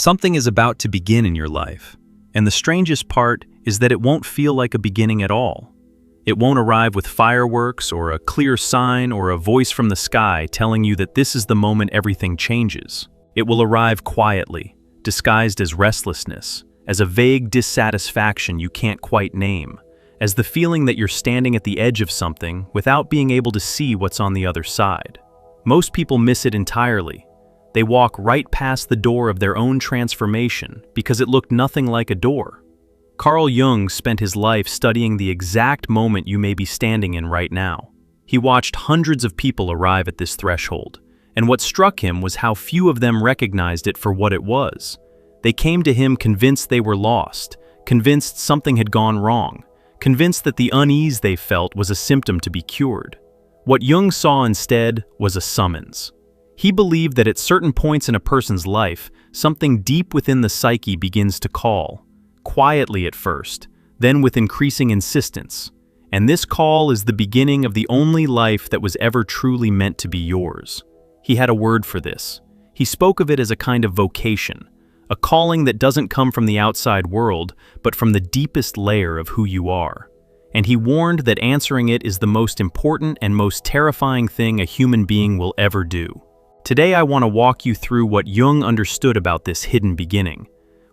Something is about to begin in your life, and the strangest part is that it won't feel like a beginning at all. It won't arrive with fireworks or a clear sign or a voice from the sky telling you that this is the moment everything changes. It will arrive quietly, disguised as restlessness, as a vague dissatisfaction you can't quite name, as the feeling that you're standing at the edge of something without being able to see what's on the other side. Most people miss it entirely. They walk right past the door of their own transformation because it looked nothing like a door. Carl Jung spent his life studying the exact moment you may be standing in right now. He watched hundreds of people arrive at this threshold, and what struck him was how few of them recognized it for what it was. They came to him convinced they were lost, convinced something had gone wrong, convinced that the unease they felt was a symptom to be cured. What Jung saw instead was a summons. He believed that at certain points in a person's life, something deep within the psyche begins to call, quietly at first, then with increasing insistence. And this call is the beginning of the only life that was ever truly meant to be yours. He had a word for this. He spoke of it as a kind of vocation, a calling that doesn't come from the outside world, but from the deepest layer of who you are. And he warned that answering it is the most important and most terrifying thing a human being will ever do. Today I want to walk you through what Jung understood about this hidden beginning,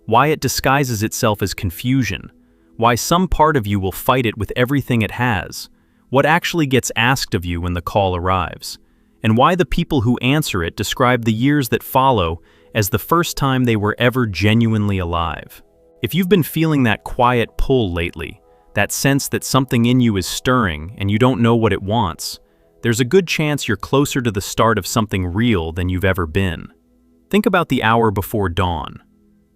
why it disguises itself as confusion, why some part of you will fight it with everything it has, what actually gets asked of you when the call arrives, and why the people who answer it describe the years that follow as the first time they were ever genuinely alive. If you've been feeling that quiet pull lately, that sense that something in you is stirring and you don't know what it wants, there's a good chance you're closer to the start of something real than you've ever been. Think about the hour before dawn.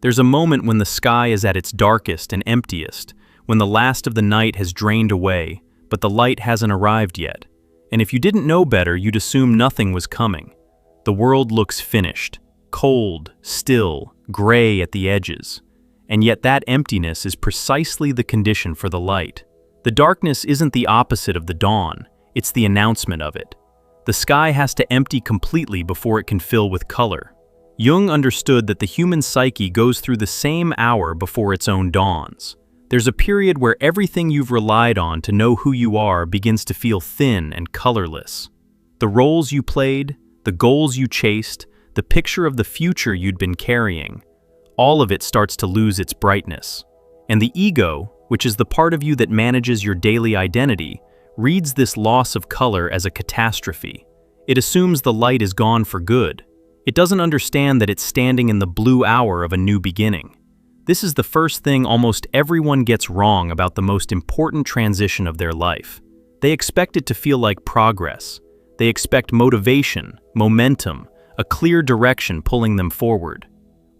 There's a moment when the sky is at its darkest and emptiest, when the last of the night has drained away, but the light hasn't arrived yet. And if you didn't know better, you'd assume nothing was coming. The world looks finished, cold, still, gray at the edges. And yet that emptiness is precisely the condition for the light. The darkness isn't the opposite of the dawn, it's the announcement of it. The sky has to empty completely before it can fill with color. Jung understood that the human psyche goes through the same hour before its own dawns. There's a period where everything you've relied on to know who you are begins to feel thin and colorless. The roles you played, the goals you chased, the picture of the future you'd been carrying, all of it starts to lose its brightness. And the ego, which is the part of you that manages your daily identity, reads this loss of color as a catastrophe. It assumes the light is gone for good. It doesn't understand that it's standing in the blue hour of a new beginning. This is the first thing almost everyone gets wrong about the most important transition of their life. They expect it to feel like progress. They expect motivation, momentum, a clear direction pulling them forward.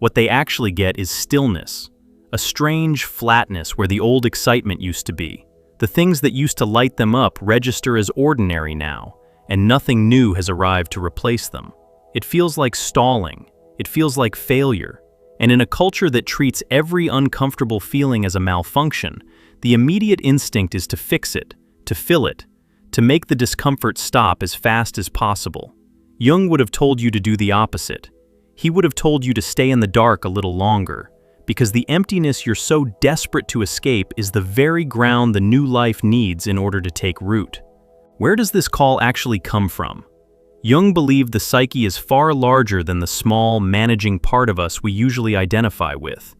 What they actually get is stillness, a strange flatness where the old excitement used to be. The things that used to light them up register as ordinary now, and nothing new has arrived to replace them. It feels like stalling. It feels like failure. And in a culture that treats every uncomfortable feeling as a malfunction, the immediate instinct is to fix it, to fill it, to make the discomfort stop as fast as possible. Jung would have told you to do the opposite. He would have told you to stay in the dark a little longer, because the emptiness you're so desperate to escape is the very ground the new life needs in order to take root. Where does this call actually come from? Jung believed the psyche is far larger than the small, managing part of us we usually identify with.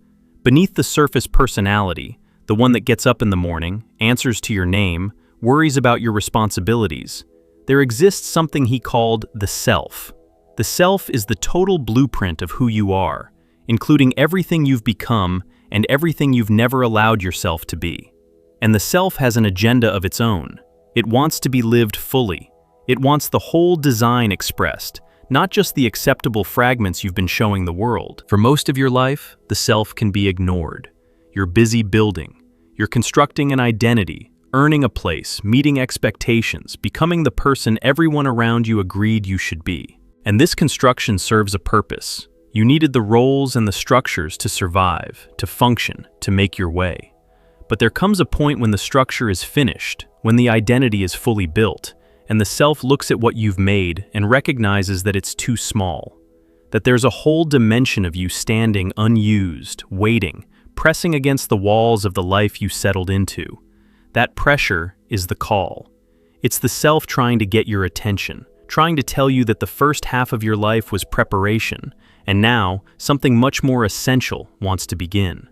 Beneath the surface personality, the one that gets up in the morning, answers to your name, worries about your responsibilities, there exists something he called the self. The self is the total blueprint of who you are, including everything you've become and everything you've never allowed yourself to be. And the self has an agenda of its own. It wants to be lived fully. It wants the whole design expressed, not just the acceptable fragments you've been showing the world. For most of your life, the self can be ignored. You're busy building. You're constructing an identity, earning a place, meeting expectations, becoming the person everyone around you agreed you should be. And this construction serves a purpose. You needed the roles and the structures to survive, to function, to make your way. But there comes a point when the structure is finished, when the identity is fully built, and the self looks at what you've made and recognizes that it's too small. that there's a whole dimension of you standing unused, waiting, pressing against the walls of the life you settled into. That pressure is the call. It's the self trying to get your attention, trying to tell you that the first half of your life was preparation, and now something much more essential wants to begin.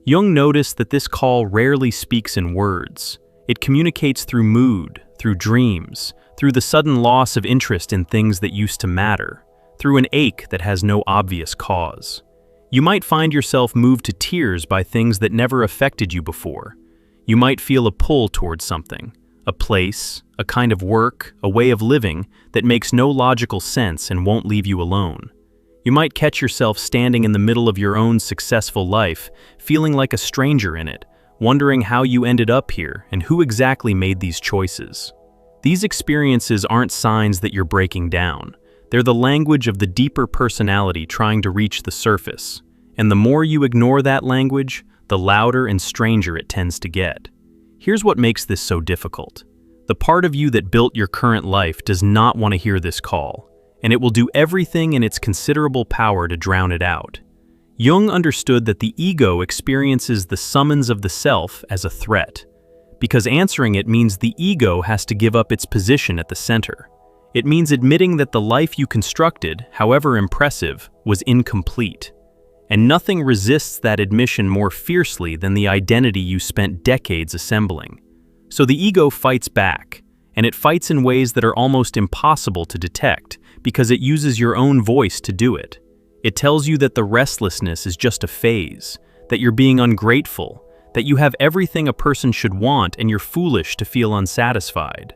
Jung noticed that this call rarely speaks in words. It communicates through mood, through dreams, through the sudden loss of interest in things that used to matter, through an ache that has no obvious cause. You might find yourself moved to tears by things that never affected you before. You might feel a pull towards something, a place, a kind of work, a way of living that makes no logical sense and won't leave you alone. You might catch yourself standing in the middle of your own successful life, feeling like a stranger in it, wondering how you ended up here and who exactly made these choices. These experiences aren't signs that you're breaking down. They're the language of the deeper personality trying to reach the surface. And the more you ignore that language, the louder and stranger it tends to get. Here's what makes this so difficult. The part of you that built your current life does not want to hear this call, and it will do everything in its considerable power to drown it out. Jung understood that the ego experiences the summons of the self as a threat, because answering it means the ego has to give up its position at the center. It means admitting that the life you constructed, however impressive, was incomplete. And nothing resists that admission more fiercely than the identity you spent decades assembling. So the ego fights back, and it fights in ways that are almost impossible to detect because it uses your own voice to do it. It tells you that the restlessness is just a phase, that you're being ungrateful, that you have everything a person should want and you're foolish to feel unsatisfied.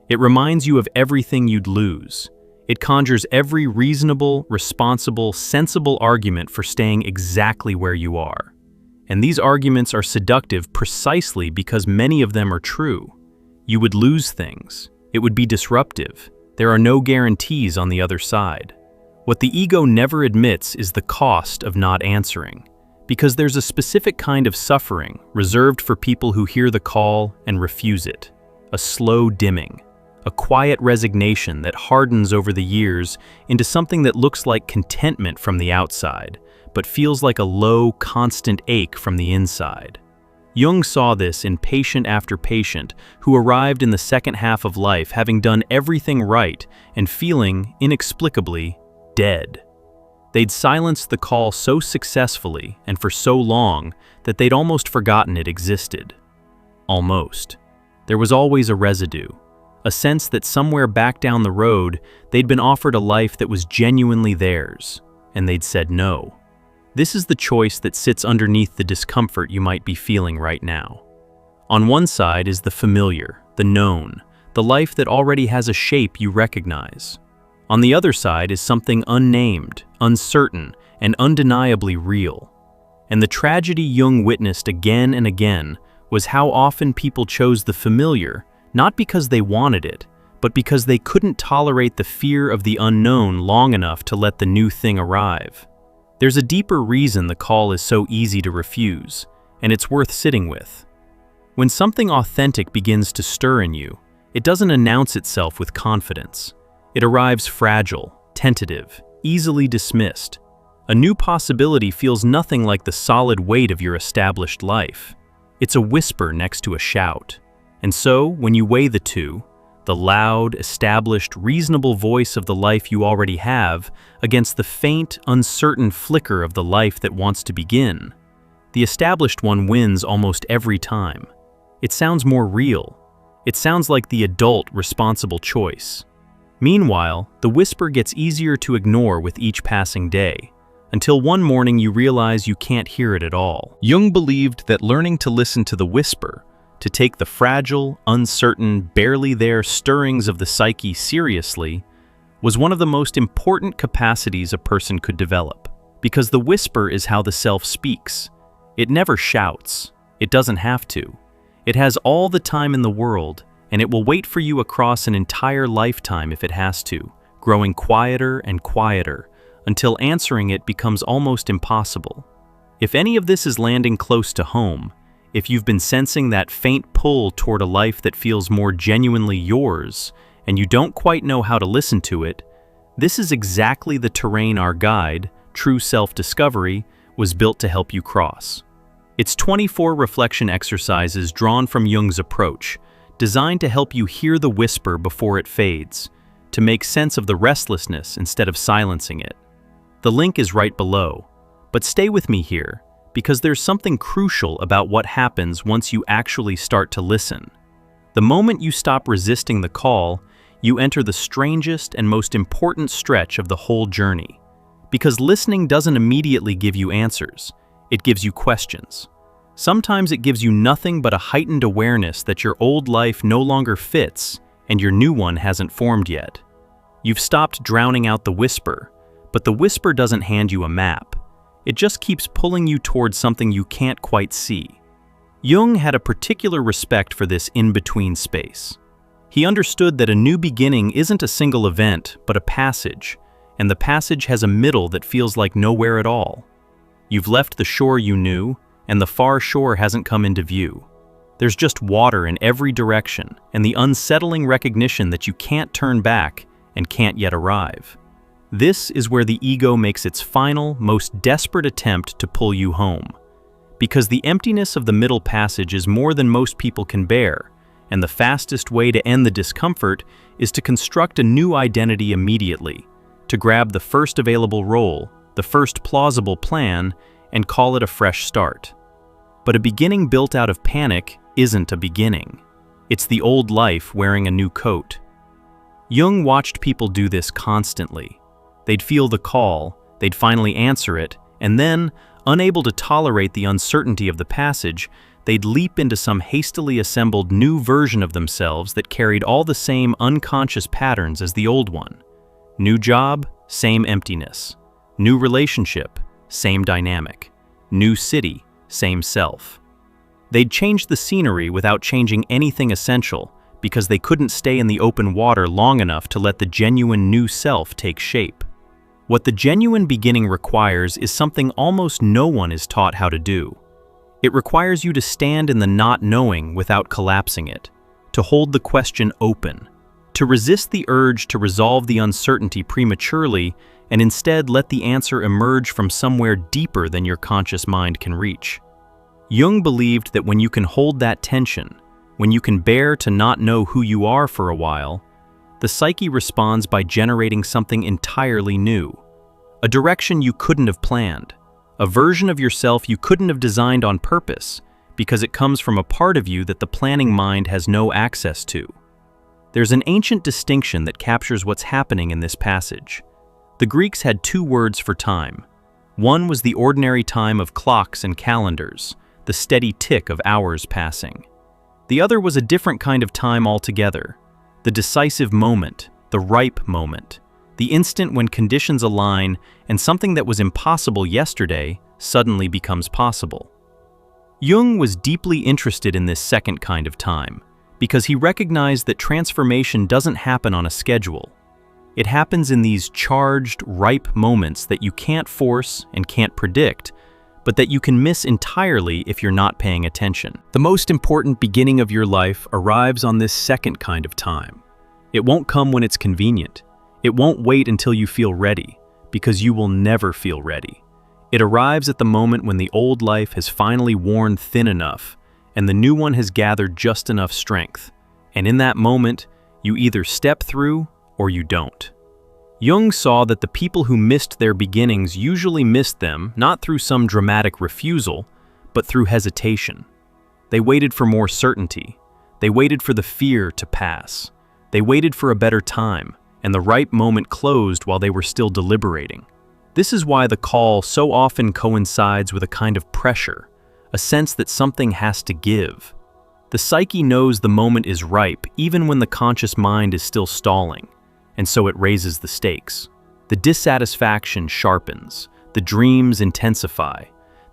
It reminds you of everything you'd lose. It conjures every reasonable, responsible, sensible argument for staying exactly where you are. And these arguments are seductive precisely because many of them are true. You would lose things. It would be disruptive. There are no guarantees on the other side. What the ego never admits is the cost of not answering, because there's a specific kind of suffering reserved for people who hear the call and refuse it. A slow dimming. A quiet resignation that hardens over the years into something that looks like contentment from the outside, but feels like a low, constant ache from the inside. Jung saw this in patient after patient who arrived in the second half of life having done everything right and feeling, inexplicably, dead. They'd silenced the call so successfully and for so long that they'd almost forgotten it existed. Almost. There was always a residue. A sense that somewhere back down the road, they'd been offered a life that was genuinely theirs, and they'd said no. This is the choice that sits underneath the discomfort you might be feeling right now. On one side is the familiar, the known, the life that already has a shape you recognize. On the other side is something unnamed, uncertain, and undeniably real. And the tragedy Jung witnessed again and again was how often people chose the familiar, not because they wanted it, but because they couldn't tolerate the fear of the unknown long enough to let the new thing arrive. There's a deeper reason the call is so easy to refuse, and it's worth sitting with. When something authentic begins to stir in you, it doesn't announce itself with confidence. It arrives fragile, tentative, easily dismissed. A new possibility feels nothing like the solid weight of your established life. It's a whisper next to a shout. And so, when you weigh the two, the loud, established, reasonable voice of the life you already have against the faint, uncertain flicker of the life that wants to begin, the established one wins almost every time. It sounds more real. It sounds like the adult, responsible choice. Meanwhile, the whisper gets easier to ignore with each passing day, until one morning you realize you can't hear it at all. Jung believed that learning to listen to the whisper, to take the fragile, uncertain, barely there stirrings of the psyche seriously, was one of the most important capacities a person could develop. Because the whisper is how the self speaks. It never shouts. It doesn't have to. It has all the time in the world, and it will wait for you across an entire lifetime if it has to, growing quieter and quieter, until answering it becomes almost impossible. If any of this is landing close to home, if you've been sensing that faint pull toward a life that feels more genuinely yours, and you don't quite know how to listen to it, This is exactly the terrain our guide, True Self-Discovery, was built to help you cross. It's 24 reflection exercises drawn from Jung's approach, designed to help you hear the whisper before it fades, to make sense of the restlessness instead of silencing it. The link is right below, but stay with me here, because there's something crucial about what happens once you actually start to listen. The moment you stop resisting the call, you enter the strangest and most important stretch of the whole journey. Because listening doesn't immediately give you answers, it gives you questions. Sometimes it gives you nothing but a heightened awareness that your old life no longer fits and your new one hasn't formed yet. You've stopped drowning out the whisper, but the whisper doesn't hand you a map. It just keeps pulling you towards something you can't quite see. Jung had a particular respect for this in-between space. He understood that a new beginning isn't a single event, but a passage, and the passage has a middle that feels like nowhere at all. You've left the shore you knew, and the far shore hasn't come into view. There's just water in every direction, and the unsettling recognition that you can't turn back and can't yet arrive. This is where the ego makes its final, most desperate attempt to pull you home. Because the emptiness of the middle passage is more than most people can bear, and the fastest way to end the discomfort is to construct a new identity immediately, to grab the first available role, the first plausible plan, and call it a fresh start. But a beginning built out of panic isn't a beginning. It's the old life wearing a new coat. Jung watched people do this constantly. They'd feel the call, they'd finally answer it, and then, unable to tolerate the uncertainty of the passage, they'd leap into some hastily assembled new version of themselves that carried all the same unconscious patterns as the old one. New job, same emptiness. New relationship, same dynamic. New city, same self. They'd change the scenery without changing anything essential because they couldn't stay in the open water long enough to let the genuine new self take shape. What the genuine beginning requires is something almost no one is taught how to do. It requires you to stand in the not knowing without collapsing it, to hold the question open, to resist the urge to resolve the uncertainty prematurely and instead let the answer emerge from somewhere deeper than your conscious mind can reach. Jung believed that when you can hold that tension, when you can bear to not know who you are for a while, the psyche responds by generating something entirely new. A direction you couldn't have planned, a version of yourself you couldn't have designed on purpose because it comes from a part of you that the planning mind has no access to. There's an ancient distinction that captures what's happening in this passage. The Greeks had two words for time. One was the ordinary time of clocks and calendars, the steady tick of hours passing. The other was a different kind of time altogether, the decisive moment, the ripe moment, the instant when conditions align and something that was impossible yesterday suddenly becomes possible. Jung was deeply interested in this second kind of time because he recognized that transformation doesn't happen on a schedule. It happens in these charged, ripe moments that you can't force and can't predict, but that you can miss entirely if you're not paying attention. The most important beginning of your life arrives on this second kind of time. It won't come when it's convenient. It won't wait until you feel ready, because you will never feel ready. It arrives at the moment when the old life has finally worn thin enough, and the new one has gathered just enough strength. And in that moment, you either step through or you don't. Jung saw that the people who missed their beginnings usually missed them not through some dramatic refusal, but through hesitation. They waited for more certainty. They waited for the fear to pass. They waited for a better time, and the ripe moment closed while they were still deliberating. This is why the call so often coincides with a kind of pressure, a sense that something has to give. The psyche knows the moment is ripe even when the conscious mind is still stalling, and so it raises the stakes. The dissatisfaction sharpens, the dreams intensify,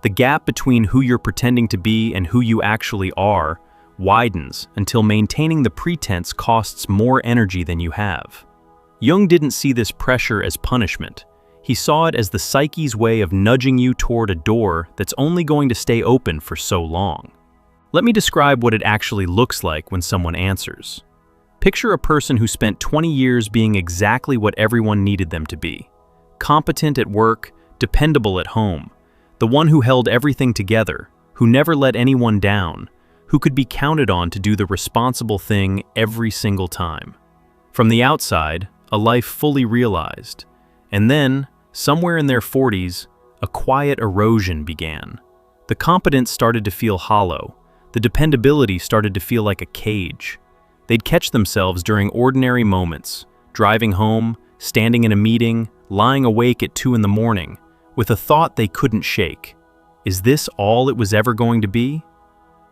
the gap between who you're pretending to be and who you actually are widens until maintaining the pretense costs more energy than you have. Jung didn't see this pressure as punishment. He saw it as the psyche's way of nudging you toward a door that's only going to stay open for so long. Let me describe what it actually looks like when someone answers. Picture a person who spent 20 years being exactly what everyone needed them to be. Competent at work, dependable at home, the one who held everything together, who never let anyone down, who could be counted on to do the responsible thing every single time. From the outside, a life fully realized. And then, somewhere in their 40s, a quiet erosion began. The competence started to feel hollow. The dependability started to feel like a cage. They'd catch themselves during ordinary moments, driving home, standing in a meeting, lying awake at 2 in the morning, with a thought they couldn't shake. Is this all it was ever going to be?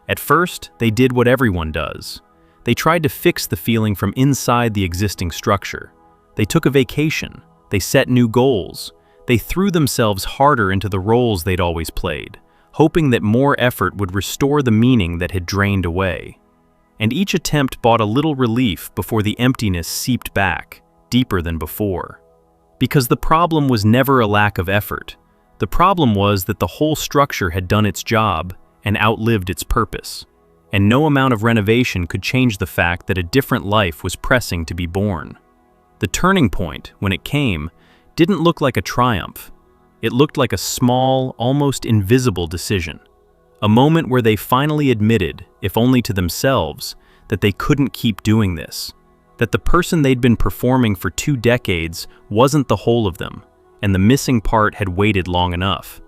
At first, they did what everyone does. They tried to fix the feeling from inside the existing structure. They took a vacation. They set new goals. They threw themselves harder into the roles they'd always played, hoping that more effort would restore the meaning that had drained away. And each attempt brought a little relief before the emptiness seeped back, deeper than before. Because the problem was never a lack of effort. The problem was that the whole structure had done its job and outlived its purpose. And no amount of renovation could change the fact that a different life was pressing to be born. The turning point, when it came, didn't look like a triumph. It looked like a small, almost invisible decision. A moment where they finally admitted, if only to themselves, that they couldn't keep doing this. That the person they'd been performing for 2 decades wasn't the whole of them, and the missing part had waited long enough.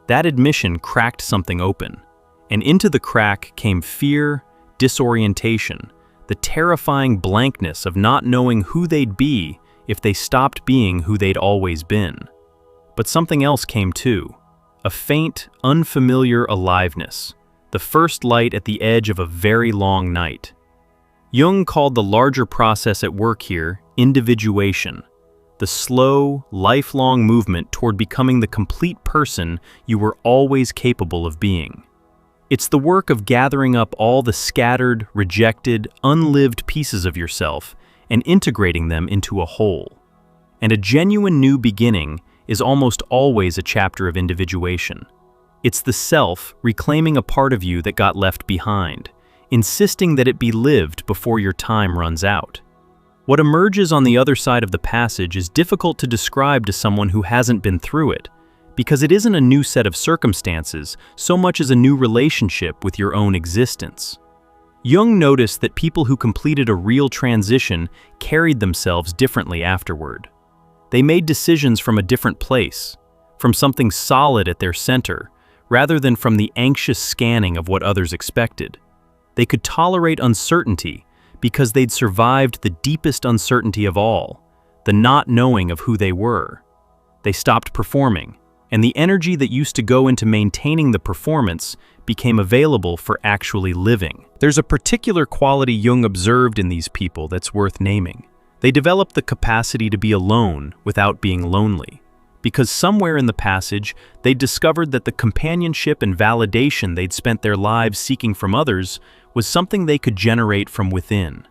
That admission cracked something open, and into the crack came fear, disorientation, the terrifying blankness of not knowing who they'd be if they stopped being who they'd always been. But something else came too, a faint, unfamiliar aliveness, the first light at the edge of a very long night. Jung called the larger process at work here individuation, the slow, lifelong movement toward becoming the complete person you were always capable of being. It's the work of gathering up all the scattered, rejected, unlived pieces of yourself and integrating them into a whole. And a genuine new beginning is almost always a chapter of individuation. It's the self reclaiming a part of you that got left behind, insisting that it be lived before your time runs out. What emerges on the other side of the passage is difficult to describe to someone who hasn't been through it, because it isn't a new set of circumstances so much as a new relationship with your own existence. Jung noticed that people who completed a real transition carried themselves differently afterward. They made decisions from a different place, from something solid at their center, rather than from the anxious scanning of what others expected. They could tolerate uncertainty because they'd survived the deepest uncertainty of all, the not knowing of who they were. They stopped performing, and the energy that used to go into maintaining the performance became available for actually living. There's a particular quality Jung observed in these people that's worth naming. They developed the capacity to be alone without being lonely, because somewhere in the passage they discovered that the companionship and validation they'd spent their lives seeking from others was something they could generate from within.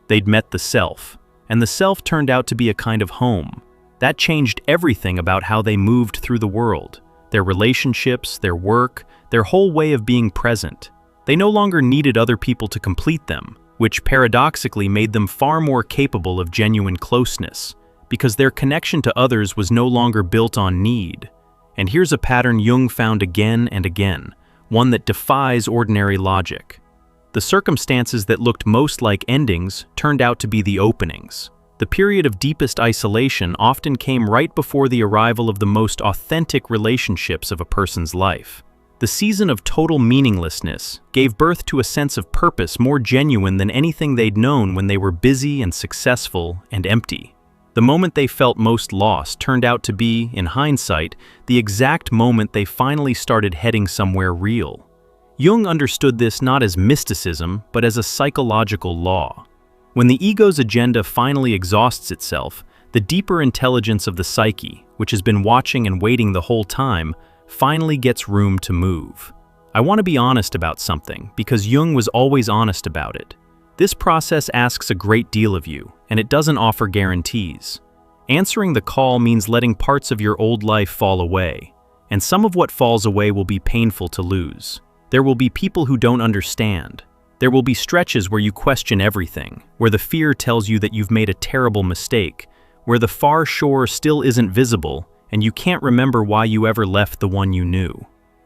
They'd met the self, and the self turned out to be a kind of home. That changed everything about how they moved through the world, their relationships, their work, their whole way of being present. They no longer needed other people to complete them, which paradoxically made them far more capable of genuine closeness, because their connection to others was no longer built on need. And here's a pattern Jung found again and again, one that defies ordinary logic. The circumstances that looked most like endings turned out to be the openings. The period of deepest isolation often came right before the arrival of the most authentic relationships of a person's life. The season of total meaninglessness gave birth to a sense of purpose more genuine than anything they'd known when they were busy and successful and empty. The moment they felt most lost turned out to be, in hindsight, the exact moment they finally started heading somewhere real. Jung understood this not as mysticism, but as a psychological law. When the ego's agenda finally exhausts itself, the deeper intelligence of the psyche, which has been watching and waiting the whole time, finally gets room to move. I want to be honest about something, because Jung was always honest about it. This process asks a great deal of you, and it doesn't offer guarantees. Answering the call means letting parts of your old life fall away, and some of what falls away will be painful to lose. There will be people who don't understand. There will be stretches where you question everything, where the fear tells you that you've made a terrible mistake, where the far shore still isn't visible, and you can't remember why you ever left the one you knew.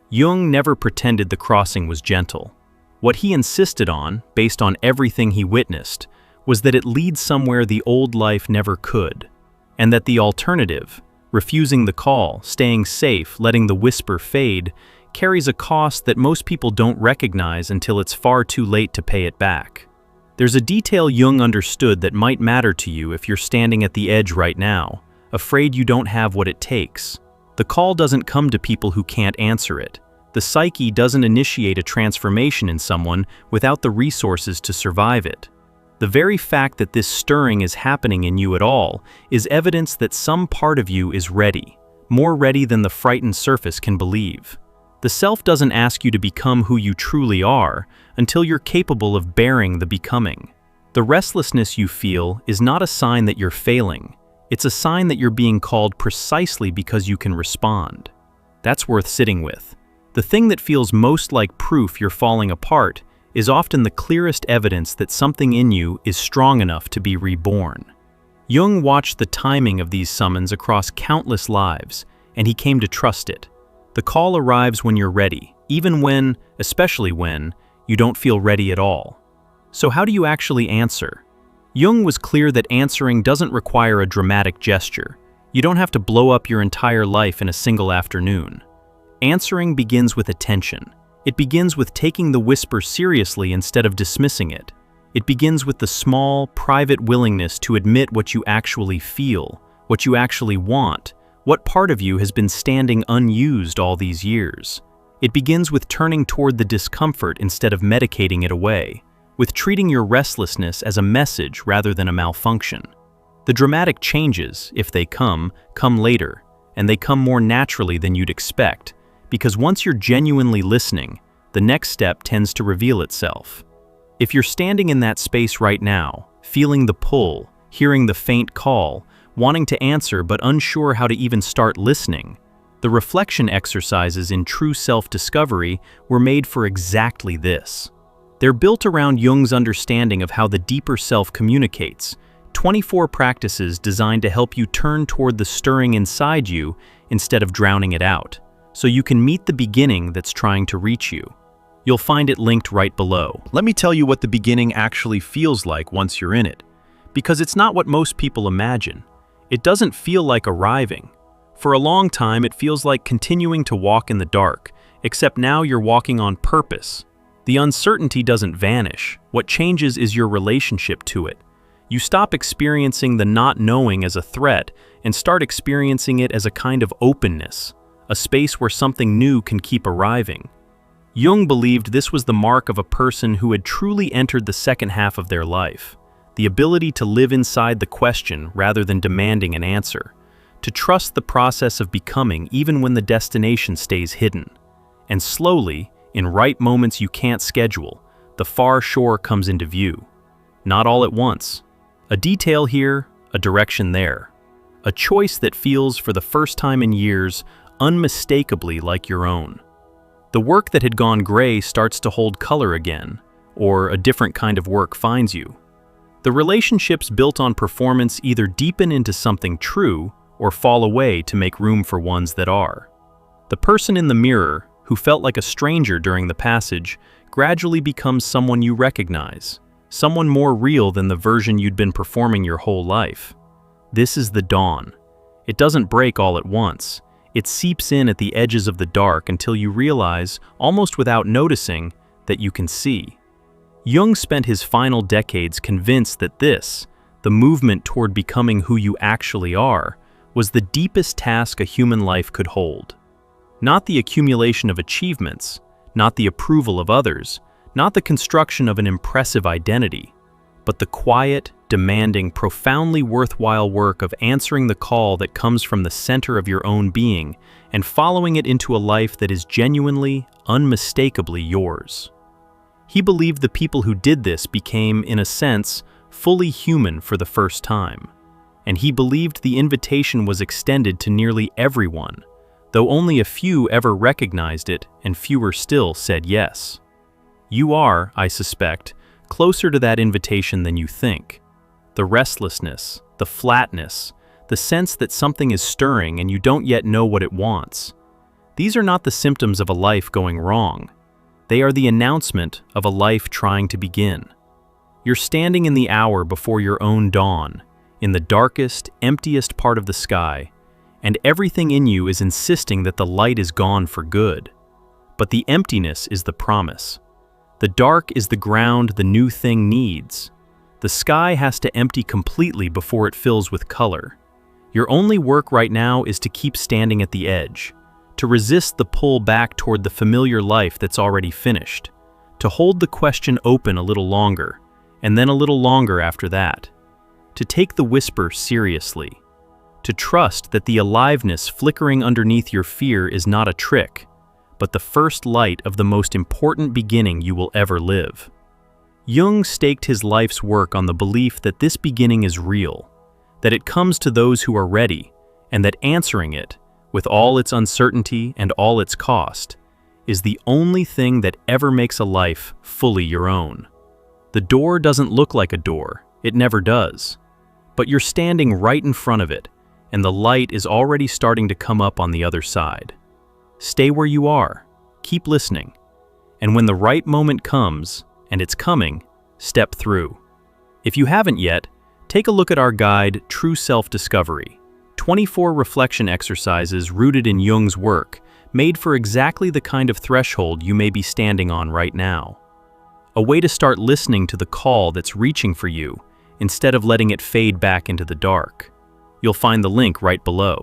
Jung never pretended the crossing was gentle. What he insisted on, based on everything he witnessed, was that it leads somewhere the old life never could, and that the alternative, refusing the call, staying safe, letting the whisper fade, carries a cost that most people don't recognize until it's far too late to pay it back. There's a detail Jung understood that might matter to you if you're standing at the edge right now, afraid you don't have what it takes. The call doesn't come to people who can't answer it. The psyche doesn't initiate a transformation in someone without the resources to survive it. The very fact that this stirring is happening in you at all is evidence that some part of you is ready, more ready than the frightened surface can believe. The self doesn't ask you to become who you truly are until you're capable of bearing the becoming. The restlessness you feel is not a sign that you're failing. It's a sign that you're being called precisely because you can respond. That's worth sitting with. The thing that feels most like proof you're falling apart is often the clearest evidence that something in you is strong enough to be reborn. Jung watched the timing of these summons across countless lives, and he came to trust it. The call arrives when you're ready, even when, especially when, you don't feel ready at all. So how do you actually answer? Jung was clear that answering doesn't require a dramatic gesture. You don't have to blow up your entire life in a single afternoon. Answering begins with attention. It begins with taking the whisper seriously instead of dismissing it. It begins with the small, private willingness to admit what you actually feel, what you actually want, what part of you has been standing unused all these years. It begins with turning toward the discomfort instead of medicating it away, with treating your restlessness as a message rather than a malfunction. The dramatic changes, if they come later, and they come more naturally than you'd expect, because once you're genuinely listening, the next step tends to reveal itself. If you're standing in that space right now, feeling the pull, hearing the faint call, wanting to answer but unsure how to even start listening, the reflection exercises in true self-discovery were made for exactly this. They're built around Jung's understanding of how the deeper self communicates, 24 practices designed to help you turn toward the stirring inside you instead of drowning it out, so you can meet the beginning that's trying to reach you. You'll find it linked right below. Let me tell you what the beginning actually feels like once you're in it, because it's not what most people imagine. It doesn't feel like arriving. For a long time, it feels like continuing to walk in the dark, except now you're walking on purpose. The uncertainty doesn't vanish. What changes is your relationship to it. You stop experiencing the not knowing as a threat and start experiencing it as a kind of openness, a space where something new can keep arriving. Jung believed this was the mark of a person who had truly entered the second half of their life, the ability to live inside the question rather than demanding an answer, to trust the process of becoming even when the destination stays hidden. And slowly, in right moments you can't schedule, the far shore comes into view. Not all at once. A detail here, a direction there. A choice that feels, for the first time in years, unmistakably like your own. The work that had gone gray starts to hold color again, or a different kind of work finds you. The relationships built on performance either deepen into something true or fall away to make room for ones that are. The person in the mirror, who felt like a stranger during the passage, gradually becomes someone you recognize, someone more real than the version you'd been performing your whole life. This is the dawn. It doesn't break all at once. It seeps in at the edges of the dark until you realize, almost without noticing, that you can see. Jung spent his final decades convinced that this, the movement toward becoming who you actually are, was the deepest task a human life could hold. Not the accumulation of achievements, not the approval of others, not the construction of an impressive identity, but the quiet, demanding, profoundly worthwhile work of answering the call that comes from the center of your own being and following it into a life that is genuinely, unmistakably yours. He believed the people who did this became, in a sense, fully human for the first time. And he believed the invitation was extended to nearly everyone, though only a few ever recognized it and fewer still said yes. You are, I suspect, closer to that invitation than you think. The restlessness, the flatness, the sense that something is stirring and you don't yet know what it wants. These are not the symptoms of a life going wrong. They are the announcement of a life trying to begin. You're standing in the hour before your own dawn, in the darkest, emptiest part of the sky, and everything in you is insisting that the light is gone for good. But the emptiness is the promise. The dark is the ground the new thing needs. The sky has to empty completely before it fills with color. Your only work right now is to keep standing at the edge, to resist the pull back toward the familiar life that's already finished, to hold the question open a little longer, and then a little longer after that, to take the whisper seriously, to trust that the aliveness flickering underneath your fear is not a trick, but the first light of the most important beginning you will ever live. Jung staked his life's work on the belief that this beginning is real, that it comes to those who are ready, and that answering it, with all its uncertainty and all its cost, is the only thing that ever makes a life fully your own. The door doesn't look like a door, it never does. But you're standing right in front of it, and the light is already starting to come up on the other side. Stay where you are, keep listening, and when the right moment comes, and it's coming, step through. If you haven't yet, take a look at our guide, True Self-Discovery, 24 reflection exercises rooted in Jung's work, made for exactly the kind of threshold you may be standing on right now. A way to start listening to the call that's reaching for you, instead of letting it fade back into the dark. You'll find the link right below.